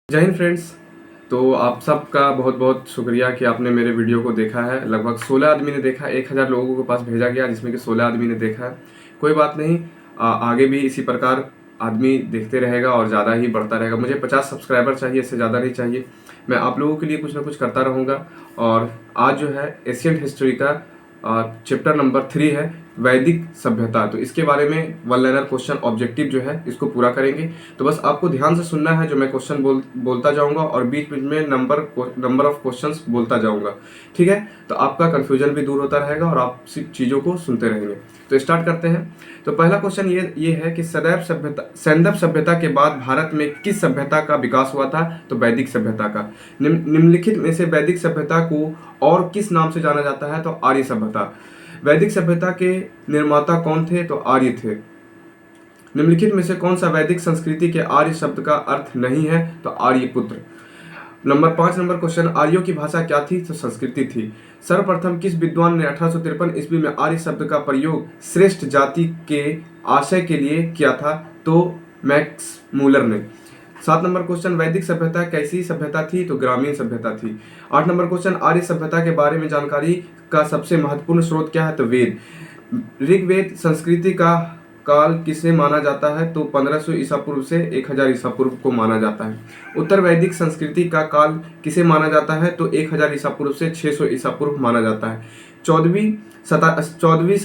जय हिंद फ्रेंड्स। तो आप सबका बहुत बहुत शुक्रिया कि आपने मेरे वीडियो को देखा है। लगभग 16 आदमी ने देखा, 1000 लोगों के पास भेजा गया जिसमें कि 16 आदमी ने देखा है। कोई बात नहीं, आगे भी इसी प्रकार आदमी देखते रहेगा और ज़्यादा ही बढ़ता रहेगा। मुझे 50 सब्सक्राइबर चाहिए, इससे ज़्यादा नहीं चाहिए। मैं आप लोगों के लिए कुछ ना कुछ करता रहूँगा। और आज जो है एशियन हिस्ट्री का चैप्टर नंबर 3 है वैदिक सभ्यता। तो इसके बारे में वन लाइनर क्वेश्चन ऑब्जेक्टिव जो है इसको पूरा करेंगे। तो बस आपको ध्यान से सुनना है, जो मैं क्वेश्चन बोलता जाऊंगा और बीच बीच में नंबर ऑफ क्वेश्चंस बोलता जाऊंगा। ठीक है, तो आपका कंफ्यूजन भी दूर होता रहेगा और आप चीज़ों को सुनते रहेंगे। तो स्टार्ट करते हैं। तो पहला क्वेश्चन ये है कि सैंधव सभ्यता के बाद भारत में किस सभ्यता का विकास हुआ था? तो वैदिक सभ्यता का। निम्नलिखित में से वैदिक सभ्यता को और किस नाम से जाना जाता है? तो आर्य सभ्यता। वैदिक सभ्यता के निर्माता कौन थे? तो आर्य थे। निम्नलिखित में से कौन सा वैदिक संस्कृति के आर्य शब्द का अर्थ नहीं है? तो आर्यपुत्र। नंबर 5 नंबर क्वेश्चन, आर्यों की भाषा क्या थी? तो संस्कृति थी। सर्वप्रथम किस विद्वान ने 1853 ईस्वी में आर्य शब्द का प्रयोग श्रेष्ठ जाति के आशय के लिए किया था? तो मैक्स मूलर ने। 7 नंबर क्वेश्चन, वैदिक सभ्यता कैसी सभ्यता थी? तो ग्रामीण सभ्यता थी। 8 नंबर क्वेश्चन, आर्य सभ्यता के बारे में जानकारी का सबसे महत्वपूर्ण स्रोत क्या है? तो वेद। ऋग्वेद संस्कृति का काल किसे माना जाता है? तो 1500 ईसा पूर्व से 1000 ईसा पूर्व को माना जाता है। उत्तर वैदिक संस्कृति का काल किसे माना जाता है? तो 1000 ईसा पूर्व से 600 ईसा पूर्व माना जाता है। 14वीं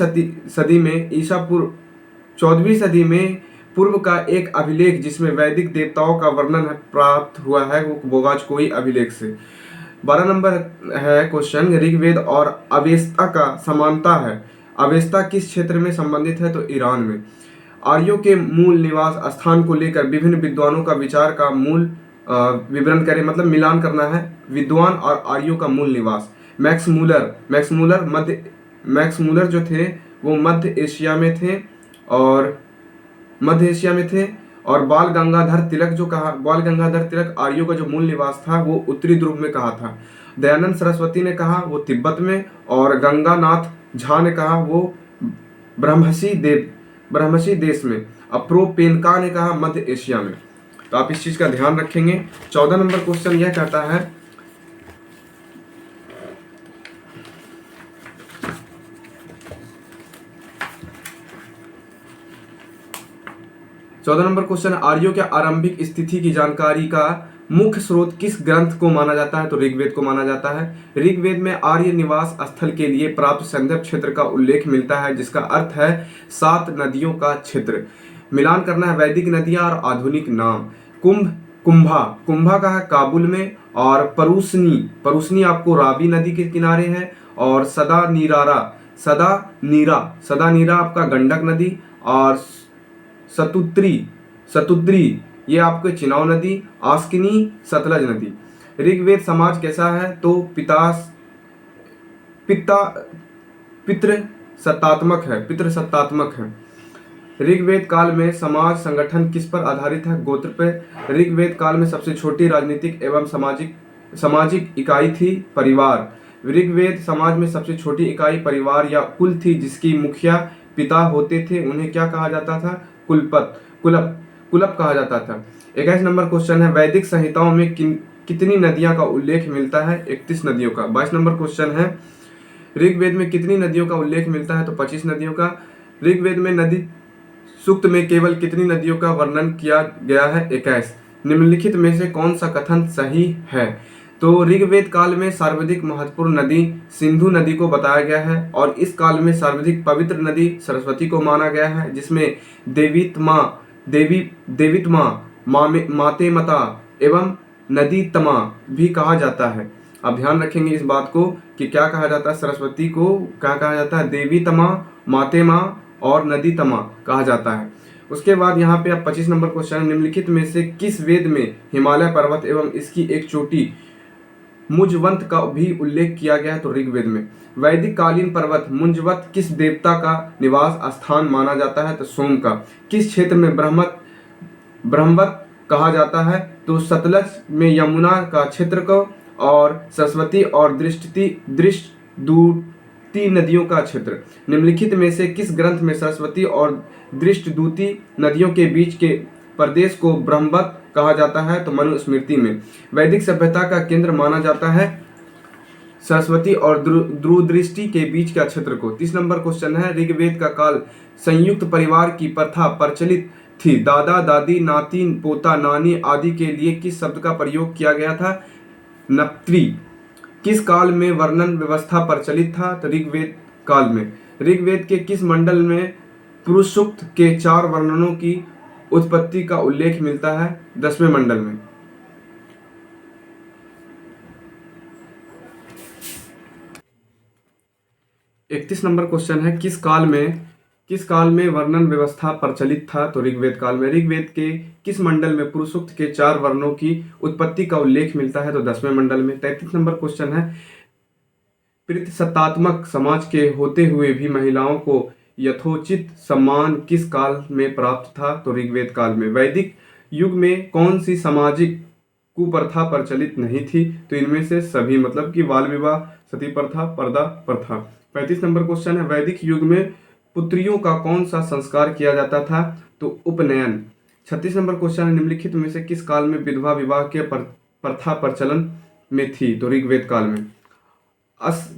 सदी में पूर्व का एक अभिलेख जिसमें वैदिक देवताओं का वर्णन प्राप्त हुआ है वो बोगाचकोई अभिलेख से। 12 नंबर है क्वेश्चन, ऋग्वेद और अवेस्ता का समानता है। अवेस्ता किस क्षेत्र में संबंधित है? तो ईरान में। आर्यों के मूल निवास स्थान को लेकर विभिन्न विद्वानों का विचार का मूल विवरण करें, मतलब मिलान करना है विद्वान और आर्यों का मूल निवास। मैक्स मूलर जो थे वो मध्य एशिया में थे और बाल गंगाधर तिलक आर्यों का जो मूल निवास था वो उत्तरी ध्रुव में कहा था। दयानंद सरस्वती ने कहा वो तिब्बत में, और गंगानाथ झा ने कहा वो ब्रह्मशी देश में। अप्रोपेनका ने कहा मध्य एशिया में। तो आप इस चीज का ध्यान रखेंगे। 14 नंबर क्वेश्चन यह कहता है, 14 नंबर क्वेश्चन, आर्यों के आरंभिक स्थिति की जानकारी का मुख्य स्रोत किस ग्रंथ को माना जाता है? तो ऋग्वेद को माना जाता है। ऋग्वेद में आर्य निवास स्थल के लिए प्राप्त सैंधव क्षेत्र का उल्लेख मिलता है जिसका अर्थ है 7 नदियों का क्षेत्र। मिलान करना है वैदिक नदियां और आधुनिक नाम। कुंभा का है काबुल में, और परुसनी आपको रावी नदी के किनारे है, और सदा नीरा आपका गंडक नदी, और सतुद्री ये आपके चिनाव नदी, आस्किनी सतलज नदी। ऋग्वेद समाज कैसा है? तो पितृ सत्तात्मक है। ऋग्वेद काल में समाज संगठन किस पर आधारित है? गोत्र पर। ऋग्वेद काल में सबसे छोटी राजनीतिक एवं सामाजिक इकाई थी परिवार। ऋग्वेद समाज में सबसे छोटी इकाई परिवार या कुल थी जिसकी मुखिया पिता होते थे, उन्हें क्या कहा जाता था? कुलप कहा जाता था। 21 नंबर क्वेश्चन है, वैदिक संहिताओं में कितनी नदियां का उल्लेख मिलता है? 31 नदियों का। 22 नंबर क्वेश्चन है, ऋग्वेद में कितनी नदियों का उल्लेख मिलता है? तो 25 नदियों का। ऋग्वेद में नदी सूक्त में केवल कितनी नदियों का वर्णन किया गया है? 21। निम्नलिखित में से कौन सा कथन सही है? तो ऋग्वेद काल में सर्वाधिक महत्वपूर्ण नदी सिंधु नदी को बताया गया है, और इस काल में सर्वाधिक पवित्र नदी सरस्वती को माना गया है, जिसमें देवीतमा मातेमता एवं नदीतमा भी कहा जाता है। आप ध्यान रखेंगे इस बात को कि क्या कहा जाता है, सरस्वती को क्या कहा जाता है? देवीतमा, मातेमा और नदीतमा कहा जाता है। उसके बाद यहाँ पे आप 25 नंबर क्वेश्चन, निम्नलिखित में से किस वेद में हिमालय पर्वत एवं इसकी एक चोटी मुंजवंत का भी उल्लेख किया गया है? तो ऋग्वेद में। वैदिक कालीन पर्वत मुंजवत किस देवता का निवास स्थान माना जाता है? तो सोम का। किस क्षेत्र में ब्रह्मवत कहा जाता है? तो सतलज में यमुना का क्षेत्र को, और सरस्वती और दृष्टदूती नदियों का क्षेत्र। निम्नलिखित में से किस ग्रंथ में सरस्वती और दृष्टदूती नदियों के बीच के प्रदेश को ब्रह्मवत कहा जाता है? तो मनुस्मृति में। वैदिक सभ्यता का केंद्र माना जाता है सरस्वती और दूरदृष्टि के बीच का क्षेत्र को। 30 नंबर क्वेश्चन है, ऋग्वेद का काल संयुक्त परिवार की प्रथा प्रचलित थी। दादा दादी नाती पोता नानी आदि के लिए किस शब्द का प्रयोग किया गया था? नप्त्री। किस काल में वर्णन व्यवस्था प्रचलित था? तो ऋग्वेद काल में। ऋग्वेद के किस मंडल में पुरुष सूक्त के 4 वर्णनों की उत्पत्ति का उल्लेख मिलता है? 10वें मंडल में। 31 नंबर क्वेश्चन है, किस काल में वर्णन व्यवस्था प्रचलित था? तो ऋग्वेद काल में। ऋग्वेद के किस मंडल में पुरुष सूक्त के 4 वर्णों की उत्पत्ति का उल्लेख मिलता है? तो 10वें मंडल में। 33 नंबर क्वेश्चन है, पितृसत्तात्मक समाज के होते हुए भी महिलाओं को यथोचित सम्मान किस काल में प्राप्त था? तो ऋग्वेद काल में। वैदिक युग में कौन सी सामाजिक कुप्रथा प्रचलित नहीं थी? तो इनमें से सभी, मतलब कि बाल विवाह, सती प्रथा, पर्दा प्रथा। 35 नंबर क्वेश्चन है, वैदिक युग में पुत्रियों का कौन सा संस्कार किया जाता था? तो उपनयन। 36 नंबर क्वेश्चन है, निम्नलिखित में से किस काल में विधवा विवाह के प्रथा प्रचलन में थी? तो ऋग्वेद काल में।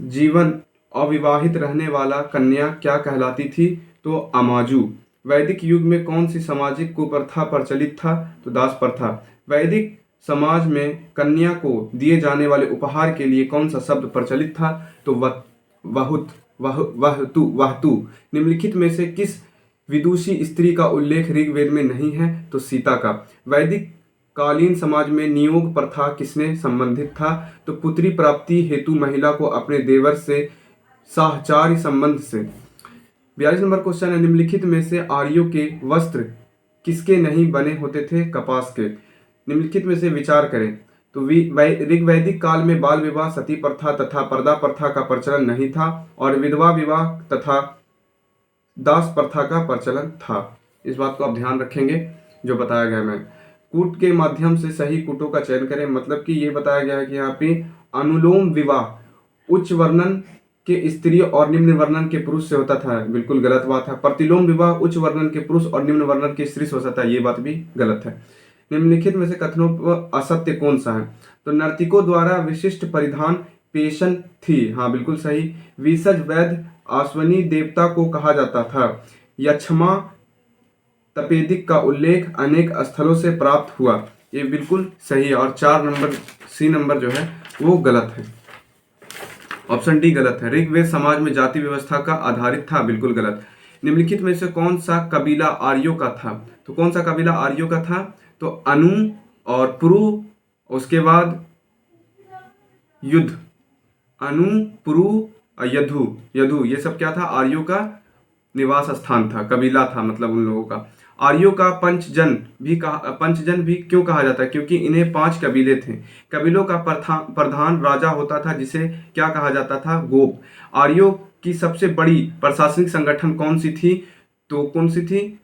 जीवन अविवाहित रहने वाला कन्या क्या कहलाती थी? तो अमाजू। वैदिक युग में कौन सी सामाजिक कुप्रथा प्रचलित था? तो दास प्रथा। वैदिक समाज में कन्या को दिए जाने वाले उपहार के लिए कौन सा शब्द प्रचलित था? तो वहतु। निम्नलिखित में से किस विदुषी स्त्री का उल्लेख ऋग्वेद में नहीं है? तो सीता का। वैदिक कालीन समाज में नियोग प्रथा किसने संबंधित था? तो पुत्री प्राप्ति हेतु महिला को अपने देवर से साहचर्य संबंध से। 42 नंबर क्वेश्चन है, निम्नलिखित में से आर्यों के वस्त्र किसके नहीं बने होते थे? कपास के। निम्नलिखित में से विचार करें। तो ऋग्वैदिक काल में बाल विवाह, सती प्रथा तथा पर्दा प्रथा का प्रचलन नहीं था और विधवा विवाह तथा दास प्रथा का प्रचलन था। इस बात को आप ध्यान रखेंगे जो बताया गया मैं। कूट के माध्यम से सही कूटों का चयन करें, मतलब कि ये बताया गया है कि यहाँ पे अनुलोम विवाह उच्च वर्णन के स्त्री और निम्न वर्णन के पुरुष से होता था, बिल्कुल गलत बात है। प्रतिलोम विवाह उच्च वर्णन के पुरुष और निम्न वर्णन के स्त्री से होता था, ये बात भी गलत है। निम्नलिखित में से कथनों पर असत्य कौन सा है? तो नर्तकों द्वारा विशिष्ट परिधान पेशन थी, हाँ बिल्कुल सही। विसर्ज वैद्य अश्वनी देवता को कहा जाता था। यक्षमा तपेदिक का उल्लेख अनेक स्थलों से प्राप्त हुआ, ये बिल्कुल सही है। और 4 नंबर सी नंबर जो है वो गलत है, ऑप्शन डी गलत है। ऋग्वेद समाज में जाति व्यवस्था का आधारित था, बिल्कुल गलत। निम्नलिखित में से कौन सा कबीला आर्यों का था? तो कौन सा कबीला आर्यों का था? तो अनु और पुरु, उसके बाद युद्ध, अनु पुरु यदु, ये सब क्या था? आर्यों का निवास स्थान था, कबीला था, मतलब उन लोगों का। आर्यों का पंचजन भी क्यों कहा जाता है? क्योंकि इन्हें 5 कबीले थे। कबीलों का प्रधान राजा होता था, जिसे क्या कहा जाता था? गोप। आर्यों की सबसे बड़ी प्रशासनिक संगठन कौन सी थी? तो कौन सी थी?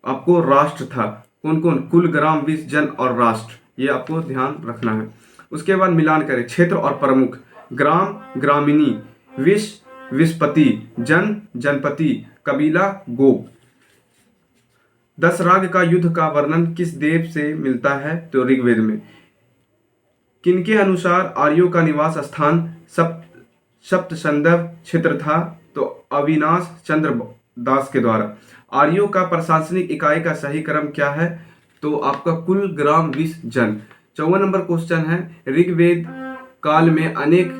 आपको राष्ट्र था। कौन कौन? कुल, ग्राम, विष, जन और राष्ट्र, ये आपको ध्यान रखना है। उसके बाद मिलान करें, क्षेत्र और प्रमुख। ग्राम ग्रामिनी, विष विषपति, जन जनपति, कबीला गोप। 10 राग का युद्ध का वर्णन किस देव से मिलता है? तो ऋग्वेद में। किनके अनुसार आर्यों का निवास स्थान सप्तसंदव क्षेत्र था? तो अविनाश चंद्र दास के द्वारा। आर्यों का प्रशासनिक इकाई का सही क्रम क्या है? तो आपका कुल, ग्राम, विष, जन। 54 नंबर क्वेश्चन है, ऋग्वेद काल में अनेक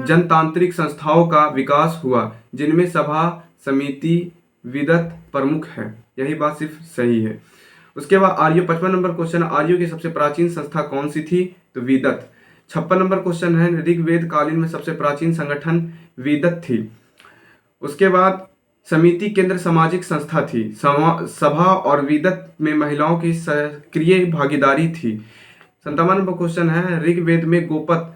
जनतांत्रिक संस्थाओं का विकास हुआ, जिनमें सभा, समिति, विदत प्रमुख है, यही बात सिर्फ सही है। उसके बाद आर्य 55 नंबर क्वेश्चन, आर्यों की सबसे प्राचीन संस्था कौन सी थी? तो विदत। 56 नंबर क्वेश्चन है, ऋग्वेद कालीन में सबसे प्राचीन संगठन विदत थी। उसके बाद समिति केंद्र सामाजिक संस्था थी। सभा और विदत में महिलाओं की सक्रिय भागीदारी थी। 57 नंबर क्वेश्चन है, ऋग्वेद में गोपत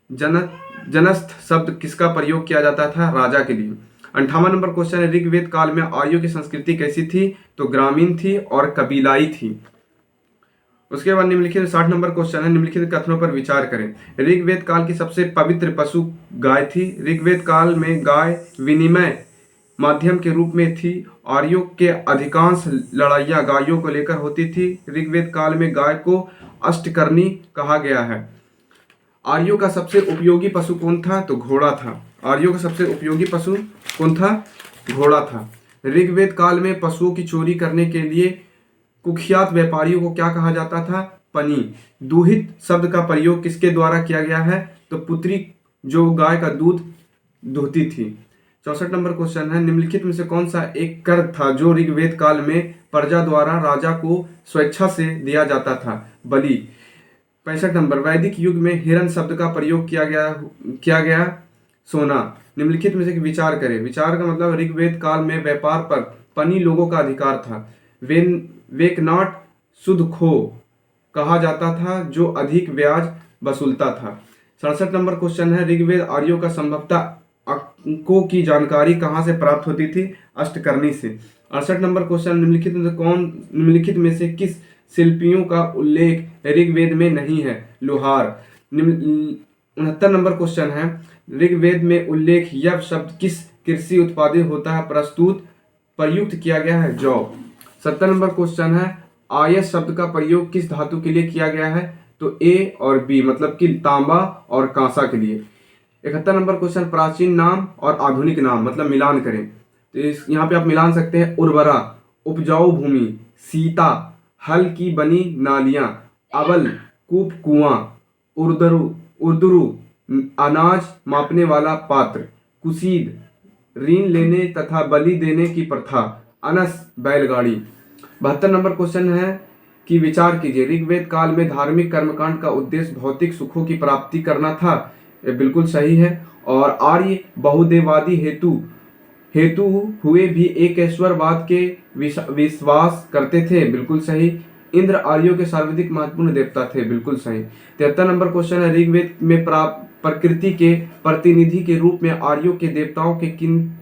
जनस्थ शब्द किसका प्रयोग किया जाता था? राजा के लिए। 58 नंबर क्वेश्चन है, ऋग्वेद काल में आर्यों की संस्कृति कैसी थी? तो ग्रामीण थी और कबीलाई थी। उसके बाद निम्नलिखित 60 नंबर क्वेश्चन है, निम्नलिखित कथनों पर विचार करें। ऋग्वेद काल की सबसे पवित्र पशु गाय थी। ऋग्वेद काल में गाय विनिमय माध्यम के रूप में थी। आर्यों के अधिकांश लड़ाइयाँ गायों को लेकर होती थी। ऋग्वेद काल में गाय को अष्टकर्णी कहा गया है। आर्यों का सबसे उपयोगी पशु कौन था? तो घोड़ा था। आर्यों का सबसे उपयोगी पशु कौन था? घोड़ा था। ऋग्वेद काल में पशुओं की चोरी करने के लिए कुख्यात व्यापारियों को क्या कहा जाता था? पनी। दूहित शब्द का प्रयोग किसके द्वारा किया गया है? तो पुत्री जो गाय का दूध दुहती थी। 64 नंबर क्वेश्चन है, निम्नलिखित में से कौन सा एक कर था जो ऋग्वेद काल में प्रजा द्वारा राजा को स्वेच्छा से दिया जाता था? बलि। 65 नंबर, वैदिक युग में हिरण शब्द का प्रयोग किया गया सोना। निम्नलिखित में से विचार करें। विचार का मतलब ऋग्वेद काल में व्यापार पर पनी लोगों का अधिकार था। वेकनाट शुद्ध खो कहा जाता था जो अधिक ब्याज वसूलता था। 67 नंबर क्वेश्चन है, ऋग्वेद आर्यों का संभवतः अंकों की जानकारी कहाँ से प्राप्त होती थी? अष्टकर्णी से। 68 नंबर क्वेश्चन, निम्नलिखित में से किस शिल्पियों का उल्लेख ऋग्वेद में नहीं है? लोहार। 69 नंबर क्वेश्चन है, ऋग्वेद में उल्लेख यव शब्द किस कृषि उत्पादित होता है प्रयुक्त किया गया है? जौ। 70 नंबर क्वेश्चन है, आयस शब्द का प्रयोग किस धातु के लिए किया गया है? तो ए और बी, मतलब कि तांबा और कांसा के लिए। 71 नंबर क्वेश्चन, प्राचीन नाम और आधुनिक नाम मतलब मिलान करें। तो यहाँ पे आप मिलान सकते हैं। उर्वरा, उपजाऊ भूमि, सीता, हल की बनी नालियां, अबल, कूप कुआं, उर्दुरु, अनाज मापने वाला पात्र, कुसीद, ऋण लेने तथा बलि देने की प्रथा, अनस, बैलगाड़ी। 72 नंबर क्वेश्चन है कि विचार कीजिए, ऋग्वेद काल में धार्मिक कर्मकांड का उद्देश्य भौतिक सुखों की प्राप्ति करना था। ये बिल्कुल सही है। और आर्य बहुदेववादी हेतु हुए भी एकश्वरवाद के विश्वास करते थे। बिल्कुल सही। इंद्र आर्यों के सर्वाधिक महत्वपूर्ण देवता थे। बिल्कुल सही। 73 नंबर क्वेश्चन है, ऋग्वेद में प्रकृति के प्रतिनिधि के रूप में आर्यों के देवताओं के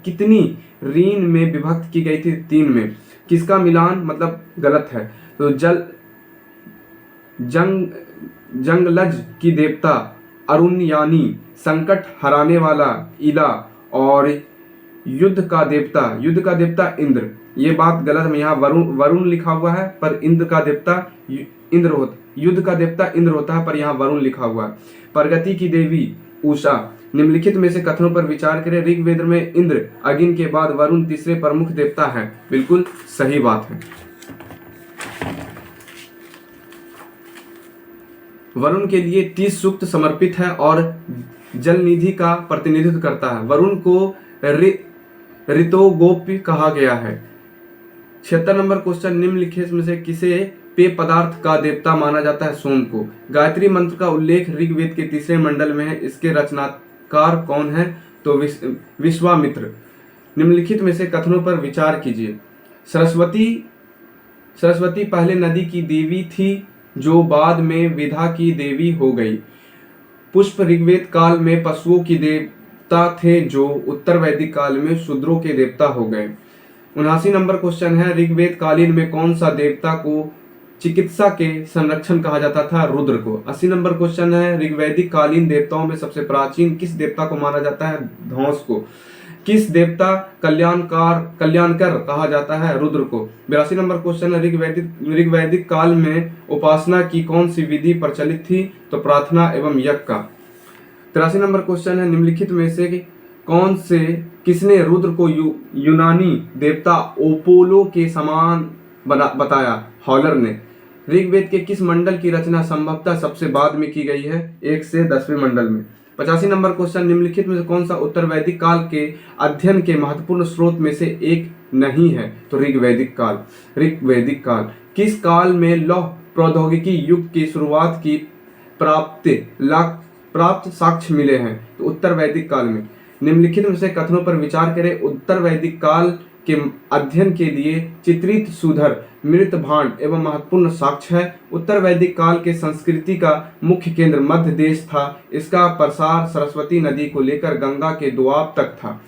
कितनी ऋण में विभक्त की गई थी? 3 में। किसका मिलान मतलब गलत है? तो जंगलज की देवता अरुणयानी, संकट हराने वाला इला और युद्ध का देवता इंद्र। ये बात गलत है, यहाँ वरुण लिखा हुआ है पर इंद्र का देवता युद्ध का देवता इंद्र होता है, पर यहाँ वरुण लिखा हुआ है। प्रगति की देवी उषा। निम्नलिखित में से कथनों पर विचार करें। ऋग्वेद में इंद्र, अग्नि के बाद वरुण तीसरे प्रमुख देवता है। बिल्कुल सही बात है। वरुण के लिए 30 सूक्त समर्पित है और जल निधि का प्रतिनिधित्व करता है। वरुण को ऋतोगोप्य कहा गया है। 76 नंबर क्वेश्चन, निम्नलिखित में से किसे पेय पदार्थ का देवता माना जाता है? सोम को। गायत्री मंत्र का उल्लेख ऋग्वेद के तीसरे मंडल में है। इसके रचनाकार कौन है? तो विश्वामित्र। निम्नलिखित में से कथनों पर विचार कीजिए। सरस्वती पहले नदी की देवी थी जो बाद में विधा की देवी हो गई। पुष्प ऋग्वेद काल में पशुओं की देवता थे जो उत्तर वैदिक काल में शूद्रों के देवता हो गए। 79 नंबर क्वेश्चन है, ऋग्वेद कालीन में कौन सा देवता को चिकित्सा के संरक्षण कहा जाता था? रुद्र को। 80 नंबर क्वेश्चन है, ऋग्वैदिक कालीन देवताओं में सबसे प्राचीन किस देवता को माना जाता है? धौंस को। किस देवता कल्याणकर कहा जाता है? रुद्र को। 82 नंबर क्वेश्चन है, ऋग्वैदिक काल में उपासना की कौन सी विधि प्रचलित थी? तो प्रार्थना एवं यज्ञ का। 83 नंबर क्वेश्चन है, निम्नलिखित में से किसने रुद्र को यूनानी देवता अपोलो के समान बताया? हॉलर ने। ऋग्वेद के किस मंडल की रचना संभवतः सबसे बाद में की गई है? 1 से 10वें मंडल में। 85 नंबर क्वेश्चन, निम्नलिखित में से कौन सा उत्तर वैदिक काल के अध्ययन के महत्वपूर्ण स्रोत में से एक नहीं है? तो ऋग्वैदिक काल। किस काल में लौह प्रौद्योगिकी युग की शुरुआत की प्राप्त साक्ष्य मिले हैं? तो उत्तर वैदिक काल में। निम्नलिखित में से कथनों पर विचार करें। उत्तर वैदिक काल के अध्ययन के लिए चित्रित सुधर, मृत भांड एवं महत्वपूर्ण साक्ष्य है। उत्तर वैदिक काल के संस्कृति का मुख्य केंद्र मध्य देश था। इसका प्रसार सरस्वती नदी को लेकर गंगा के दोआब तक था।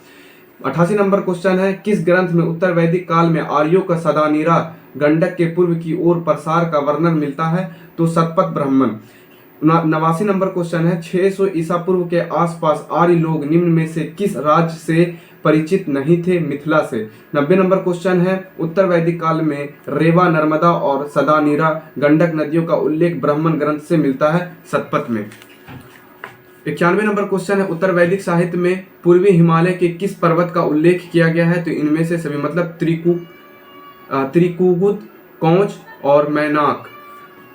88 नंबर क्वेश्चन है, किस ग्रंथ में उत्तर वैदिक काल में आर्यों का सदानीरा गंडक के पूर्व की ओर प्रसार का वर्णन मिलता है? तो शतपथ ब्राह्मण। 89 नंबर क्वेश्चन है, 600 ईसा पूर्व के आसपास आर्य लोग निम्न में से किस राज्य से परिचित नहीं थे? मिथिला से। 90 नंबर क्वेश्चन है, उत्तर वैदिक काल में रेवा, नर्मदा और सदानीरा गंडक नदियों का उल्लेख ब्राह्मण ग्रंथ से मिलता है? शतपथ में। 91 नंबर क्वेश्चन है, उत्तर वैदिक साहित्य में पूर्वी हिमालय के किस पर्वत का उल्लेख किया गया है? तो इनमें से सभी, मतलब त्रिकुगुद, कौच और मैनाक।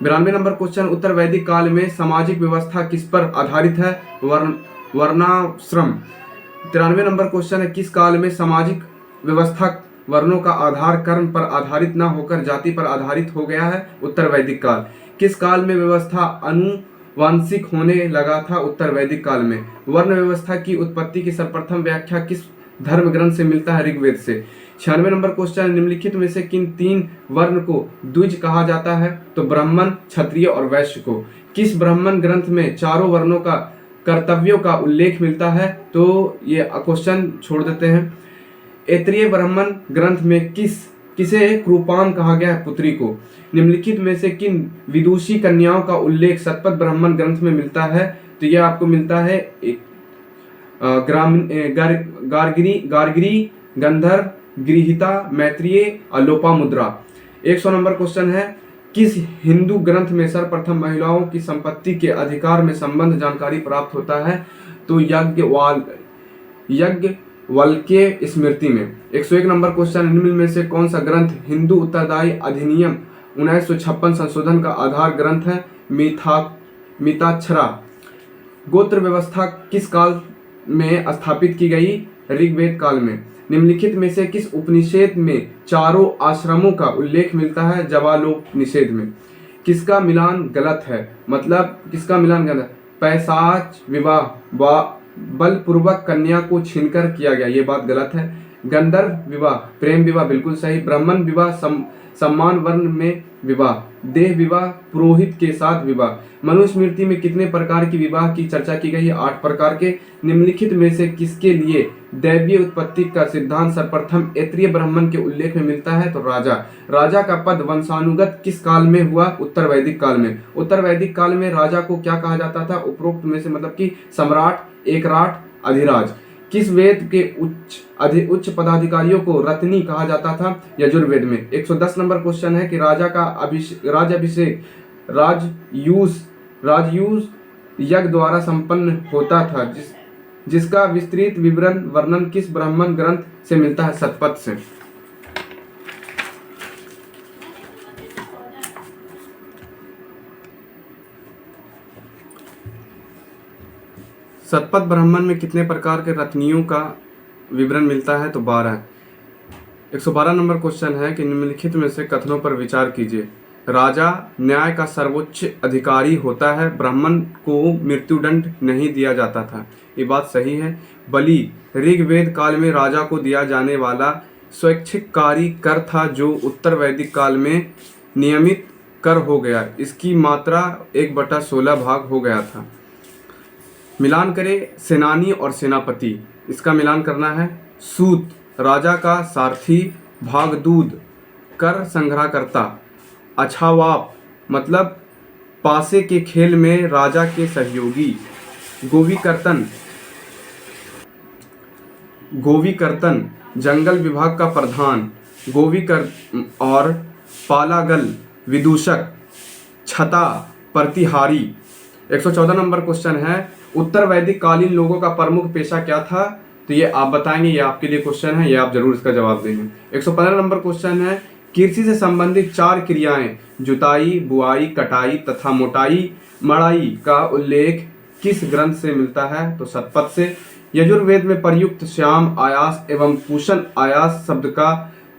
92 नंबर क्वेश्चन, उत्तर वैदिक काल में सामाजिक व्यवस्था किस पर आधारित है? वर्णाश्रम। 93 नंबर क्वेश्चन है, किस काल में सामाजिक व्यवस्था वर्णों का आधार कर्म पर आधारित न होकर जाति पर आधारित हो गया है? उत्तर वैदिक काल। किस काल में व्यवस्था अनुवांशिक होने लगा था? उत्तर वैदिक काल में। वर्ण व्यवस्था की उत्पत्ति की सर्वप्रथम व्याख्या किस धर्म ग्रंथ से मिलता है? ऋग्वेद से। 96 नंबर क्वेश्चन, निम्नलिखित में से किन 3 वर्ण को द्विज कहा जाता है? तो ब्राह्मण, क्षत्रिय और वैश्य को। किस ब्राह्मण ग्रंथ में चारों वर्णों का कर्तव्यों का उल्लेख मिलता है? तो ये क्वेश्चन छोड़ देते हैं। ऐत्रेय ब्राह्मण ग्रंथ में किसे कृपान कहा गया है? पुत्री को। निम्नलिखित में से किन विदुषी कन्याओं का उल्लेख शतपथ ब्राह्मण ग्रंथ में मिलता है? तो यह आपको मिलता है गार्गी, गंधर्व, गृहीता, मैत्रेय और लोपामुद्रा। 100 नंबर क्वेश्चन है, किस हिंदू ग्रंथ में सर्वप्रथम महिलाओं की संपत्ति के अधिकार में संबंध जानकारी प्राप्त होता है? तो याज्ञवल्क्य स्मृति में। 101 नंबर क्वेश्चन, निम्न में से कौन सा ग्रंथ हिंदू उत्तरदायी अधिनियम 1956 संशोधन का आधार ग्रंथ है? मिताक्षरा। गोत्र व्यवस्था किस काल में स्थापित की गई? ऋग्वेद काल में। निम्नलिखित में से किस उपनिषद में चारों आश्रमों का उल्लेख मिलता है? जवालोपनिषद में। किसका मिलान गलत है? मतलब किसका मिलान गलत? पैशाच विवाह बलपूर्वक कन्या को छीनकर किया गया, ये बात गलत है। गंधर्व विवाह प्रेम विवाह बिल्कुल सही। ब्राह्मण विवाह सम्मान वर्ण में विवाह। देह विवाह पुरोहित के साथ विवाह। मनुस्मृति में कितने प्रकार की विवाह की चर्चा की गई है? 8 प्रकार के। निम्नलिखित में से किसके लिए दैवीय उत्पत्ति का सिद्धांत सर्वप्रथम ऐत्रेय ब्राह्मण के उल्लेख में मिलता है? तो राजा का पद वंशानुगत किस काल में हुआ? उत्तर वैदिक काल में। उत्तर वैदिक काल में राजा को क्या कहा जाता था? उपरोक्त में से मतलब कि सम्राट, एकराट, अधिराज। किस वेद के उच्च पदाधिकारियों को रत्नी कहा जाता था? यजुर्वेद में। 110 नंबर क्वेश्चन है कि राजा का राज्याभिषेक राजयूष यज्ञ द्वारा संपन्न होता था, जिसका विस्तृत विवरण वर्णन किस ब्राह्मण ग्रंथ से मिलता है? शतपथ से। शतपथ ब्राह्मण में कितने प्रकार के रत्नियों का विवरण मिलता है? तो 12। 112 नंबर क्वेश्चन है कि निम्नलिखित में से कथनों पर विचार कीजिए। राजा न्याय का सर्वोच्च अधिकारी होता है, ब्राह्मण को मृत्युदंड नहीं दिया जाता था, ये बात सही है। बलि ऋग्वेद काल में राजा को दिया जाने वाला स्वैच्छिककारी कर था, जो उत्तर वैदिक काल में नियमित कर हो गया। इसकी मात्रा 1/16 भाग हो गया था। मिलान करें सेनानी और सेनापति, इसका मिलान करना है। सूत राजा का सारथी, भागदूत कर संग्रह करता, अछावाप मतलब पासे के खेल में राजा के सहयोगी, गोवीकर्तन जंगल विभाग का प्रधान, और पालागल विदूषक, छता प्रतिहारी। 114 नंबर क्वेश्चन है, उत्तर वैदिक कालीन लोगों का प्रमुख पेशा क्या था? तो ये आप बताएंगे, ये आपके लिए क्वेश्चन है, ये आप जरूर इसका जवाब देंगे। 115 नंबर क्वेश्चन है, कृषि से संबंधित 4 क्रियाएं जुताई, बुआई, कटाई तथा मोटाई मड़ाई का उल्लेख किस ग्रंथ से मिलता है? तो शतपथ से। यजुर्वेद में प्रयुक्त श्याम आयास एवं पूषण आयास शब्द का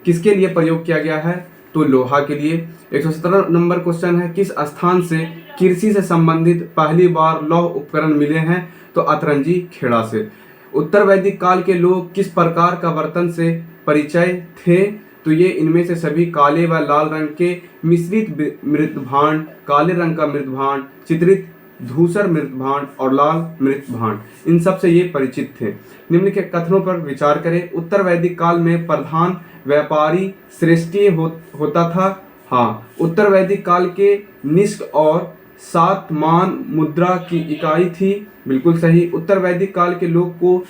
किसके लिए प्रयोग किया गया है? तो लोहा के लिए। 117 नंबर क्वेश्चन है, किस स्थान से कृषि से संबंधित पहली बार लौह उपकरण मिले हैं? तो अतरंजी खेड़ा से। उत्तर वैदिक काल के लोग किस प्रकार का बर्तन से परिचय थे? तो ये इनमें से सभी काले व लाल रंग के मिश्रित मृतभांड, काले रंग का मृतभांड, चित्रित धूसर मृतभांड और लाल मृतभांड, इन सब से ये परिचित थे। निम्न के कथनों पर विचार करें। उत्तर वैदिक काल में प्रधान व्यापारी श्रेष्ठी होता था। हाँ, उत्तर वैदिक काल के निष्क और 7 मान मुद्रा की इकाई थी, बिल्कुल सही। उत्तर वैदिक काल के लोग को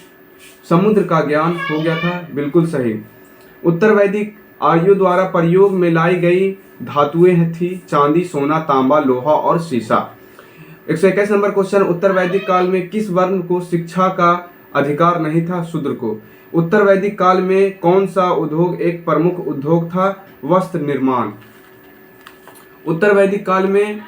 समुद्र का ज्ञान हो गया था, बिल्कुल सही। उत्तर वैदिक आर्यों द्वारा प्रयोग में लाई गई धातुएं थी चांदी, सोना, तांबा, लोहा और शीशा। 121 नंबर क्वेश्चन, उत्तर वैदिक काल में किस वर्ण को शिक्षा का अधिकार नहीं था? शूद्र को। उत्तर वैदिक काल में कौन सा उद्योग एक प्रमुख उद्योग था? वस्त्र निर्माण। उत्तर वैदिक काल में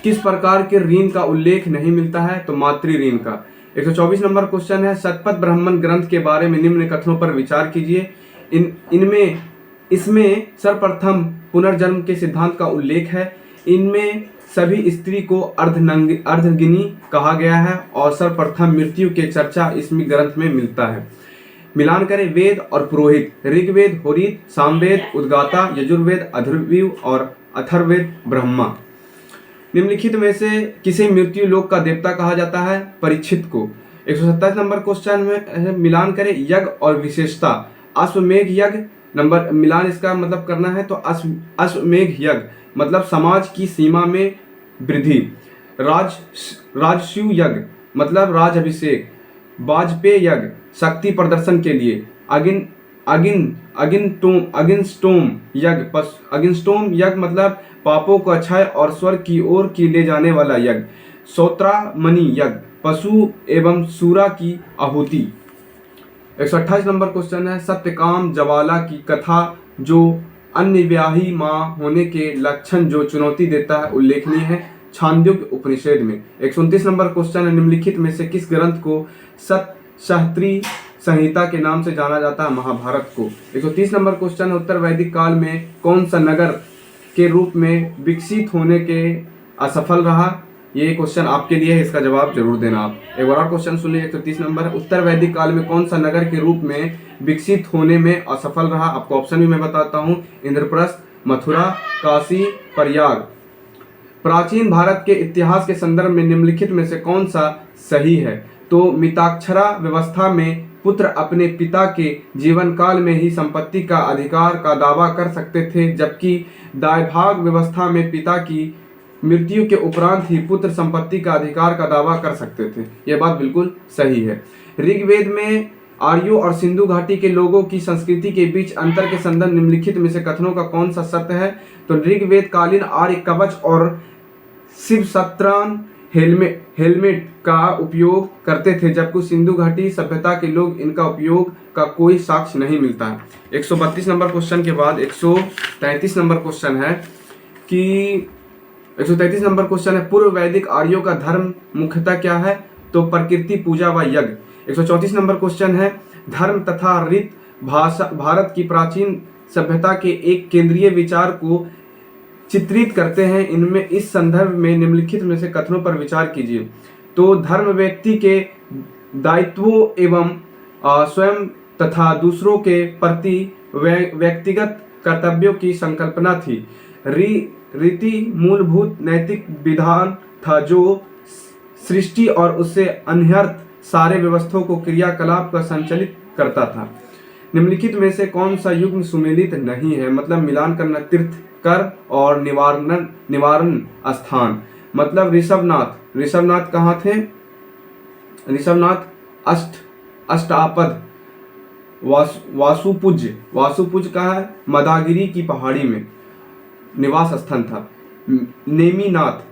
किस प्रकार के ऋण का उल्लेख नहीं मिलता है? तो मातृ ऋण का। 124 नंबर क्वेश्चन है, शतपथ ब्राह्मण ग्रंथ के बारे में निम्न कथनों पर विचार कीजिए। इसमें सर्वप्रथम पुनर्जन्म के सिद्धांत का उल्लेख है। इनमें सभी स्त्री को अर्धगिनी कहा गया है और सर्वप्रथम मृत्यु के चर्चा इसमें ग्रंथ में मिलता है। मिलान करें वेद और पुरोहित। ऋग्वेद होरित, सामवेद उद्गाता, यजुर्वेद अथर्ववेद और अथर्ववेद ब्रह्मा। निम्नलिखित में से किसे मृत्यु लोक का देवता कहा जाता है? परीक्षित को। 127 नंबर क्वेश्चन में मिलान करें यज्ञ और विशेषता। अश्वमेघ यज्ञ, नंबर मिलान इसका मतलब करना है तो अश्वमेघ यज्ञ मतलब समाज की सीमा में वृद्धि। राजसूय यज्ञ मतलब राज अभिषेक। वाजपेय यज्ञ शक्ति प्रदर्शन के लिए। अगिनस्टोम यज्ञ मतलब पापों को क्षय और स्वर्ग की ओर की ले जाने वाला यज्ञ। सौत्रामणि यज्ञ पशु एवं सूरा की आहुति। 128 नंबर क्वेश्चन है, सत्यकाम ज्वाला की कथा जो अन्य ब्याही माँ होने के लक्षण जो चुनौती देता है उल्लेखनीय है छांदोग्य उपनिषद में। 129 नंबर क्वेश्चन है, निम्नलिखित में से किस ग्रंथ को सतशास्त्री संहिता के नाम से जाना जाता है? महाभारत को। 130 नंबर क्वेश्चन, उत्तर वैदिक काल में कौन सा नगर के रूप में विकसित होने के असफल रहा? ये क्वेश्चन आपके लिए है, इसका जवाब जरूर देना आप। एक बार और क्वेश्चन सुन लीजिए। 130 नंबर, उत्तर वैदिक काल में कौन सा नगर के रूप में विकसित होने में असफल रहा? आपको ऑप्शन भी मैं बताता हूँ, इंद्रप्रस्थ, मथुरा, काशी, प्रयाग। प्राचीन भारत के इतिहास के संदर्भ में निम्नलिखित में से कौन सा सही है? तो मिताक्षरा व्यवस्था में पुत्र अपने पिता के जीवन काल में ही संपत्ति का अधिकार का दावा कर सकते थे, जबकि दायभाग व्यवस्था में पिता की मृत्यु के उपरांत ही पुत्र संपत्ति का अधिकार का दावा कर सकते थे। यह बात बिल्कुल सही है। ऋग्वेद में आर्यों और सिंधु घाटी के लोगों की संस्कृति के बीच अंतर के संदर्भ निम्नलिखित में से कथनों का कौन सा सत्य है? तो ऋग्वेद कालीन आर्य कवच और शिव सत्रान हेलमेट का उपयोग करते थे, जबकि सिंधु घाटी सभ्यता के लोग इनका उपयोग का कोई साक्ष्य नहीं मिलता है। 132 नंबर क्वेश्चन के बाद 133 नंबर क्वेश्चन है कि 133 नंबर क्वेश्चन है, पूर्व वैदिक आर्यों का धर्म मुख्यतः क्या है? तो प्रकृति पूजा व यज्ञ। 134 नंबर क्वेश्चन है, धर्म तथा रीत भारत की प्राचीन सभ्यता के एक केंद्रीय विचार को चित्रित करते हैं। इनमें इस संदर्भ में निम्नलिखित में से कथनों पर विचार कीजिए। तो धर्म व्यक्ति के दायित्वों एवं स्वयं तथा दूसरों के प्रति व्यक्तिगत कर्तव्यों की संकल्पना थी। रीति मूलभूत नैतिक विधान था जो सृष्टि और उससे अनर्थ सारे व्यवस्थाओं को क्रियाकलाप का संचालित करता था। निम्नलिखित में से कौन सा युग्म सुमेलित नहीं है? मतलब मिलान करना, तीर्थ कर और निवारण स्थान। मतलब ऋषभनाथ कहाँ थे? ऋषभनाथ अष्टापद। वासुपुज कहाँ है? मदागिरी की पहाड़ी में निवास स्थान था। नेमिनाथ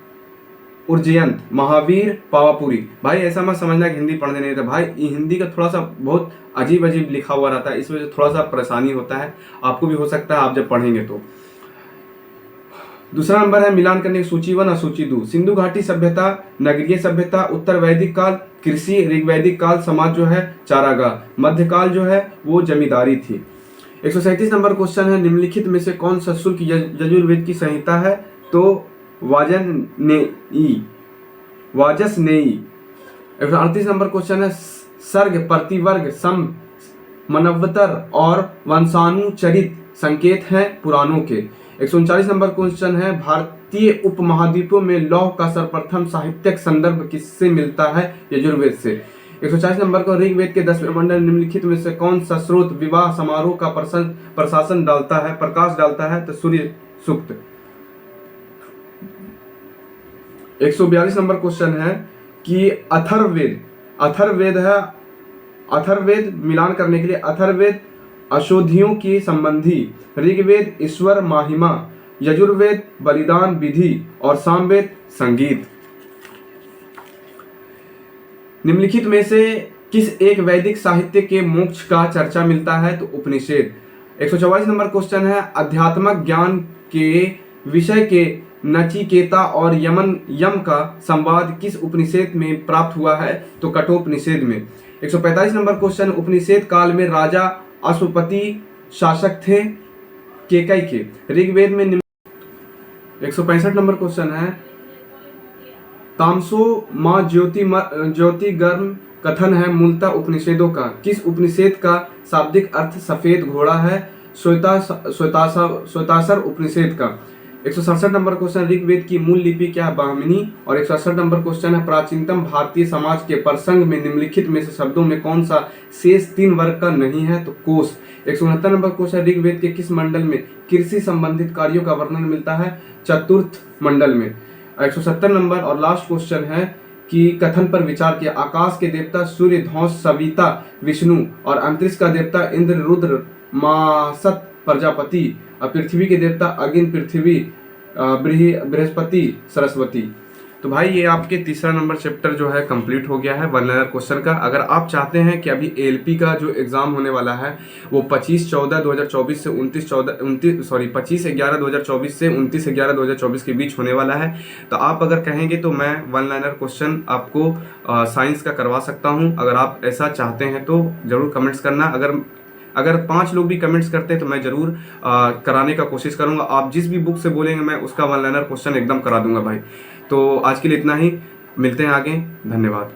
उज्जयंत, महावीर पावापुरी। भाई ऐसा मत समझना कि हिंदी पढ़ने नहीं था, भाई हिंदी का थोड़ा सा बहुत अजीब लिखा हुआ रहता है, इस वजह से थोड़ा सा परेशानी होता है, आपको भी हो सकता है आप जब पढ़ेंगे तो। दूसरा नंबर है मिलान करने की सूची 1 और सूची 2। सिंधु घाटी सभ्यता, नगरीय सभ्यता, उत्तर वैदिक काल कृषि, ऋग्वैदिक काल समाज जो है चारागाह, मध्यकाल जो है वो जमींदारी थी। 137 नंबर क्वेश्चन है, निम्नलिखित में से कौन सा शुल्क यजुर्वेद की संहिता है? तो वाजसनेयी। 138 नंबर क्वेश्चन है, सर्ग, प्रतिवर्ग, सम, मनवतर और वंशानुचरित संकेत हैं पुराणों के। 139 नंबर क्वेश्चन है, भारतीय उपमहाद्वीपों में लौह का सर्वप्रथम साहित्यिक संदर्भ किससे मिलता है? यजुर्वेद से। 140 नंबर को ऋग्वेद के 10वें मंडल निम्नलिखित में से कौन सा स्रोत विवाह समारोह का प्रकाश डालता है? तो सूर्य सूक्त। 142 नंबर क्वेश्चन है कि अथर्ववेद, अथर्ववेद है, अथर्ववेद मिलान करने के लिए अथर्ववेद अशोधियों की संबंधी, ऋग्वेद ईश्वर महिमा, यजुर्वेद बलिदान विधि और सामवेद संगीत। निम्नलिखित में से किस एक वैदिक साहित्य के मोक्ष का चर्चा मिलता है? तो उपनिषद। 144 नंबर क्वेश्चन है अध्यात्मक ज्ञान के विषय के नचिकेता और यम का संवाद किस उपनिषद में प्राप्त हुआ है? तो कठोपनिषद में। 145 नंबर क्वेश्चन उपनिषद काल में राजा अश्वपति शासक थे केकई के, ऋग्वेद में 165 नंबर क्वेश्चन है तामसो माँ ज्योतिर्गम कथन है मूलतः उपनिषदों का, किस उपनिषद का शाब्दिक अर्थ सफेद घोड़ा है? श्वेतासर उपनिषद का। 167 नंबर क्वेश्चन ऋग्वेद की मूल लिपि क्या है? ब्राह्मणी। और 168 नंबर क्वेश्चन है प्राचीनतम भारतीय समाज के प्रसंग में निम्नलिखित में से शब्दों में कौन सा शेष 3 वर्ग का नहीं है? तो कोश। 169 नंबर क्वेश्चन ऋग्वेद के किस मंडल में कृषि संबंधित कार्यों का वर्णन मिलता है? चतुर्थ मंडल में। 170 नंबर और लास्ट क्वेश्चन है कि कथन पर विचार किया। आकाश के देवता सूर्य, ध्वंस सविता विष्णु और अंतरिक्ष का देवता इंद्र, रुद्र मासत प्रजापति और पृथ्वी के देवता अग्नि, पृथ्वी बृहस्पति, सरस्वती। तो भाई ये आपके तीसरा नंबर चैप्टर जो है कंप्लीट हो गया है वन लाइनर क्वेश्चन का। अगर आप चाहते हैं कि अभी एलपी का जो एग्जाम होने वाला है वो 25/11/2024 से 25/11/2024 से 29/11/2024 के बीच होने वाला है, तो आप अगर कहेंगे तो मैं वन लाइनर क्वेश्चन आपको साइंस का करवा सकता हूं। अगर आप ऐसा चाहते हैं तो जरूर कमेंट्स करना। अगर 5 लोग भी कमेंट्स करते हैं तो मैं जरूर कराने का कोशिश करूंगा। आप जिस भी बुक से बोलेंगे मैं उसका वन लाइनर क्वेश्चन एकदम करा दूंगा भाई। तो आज के लिए इतना ही, मिलते हैं आगे, धन्यवाद।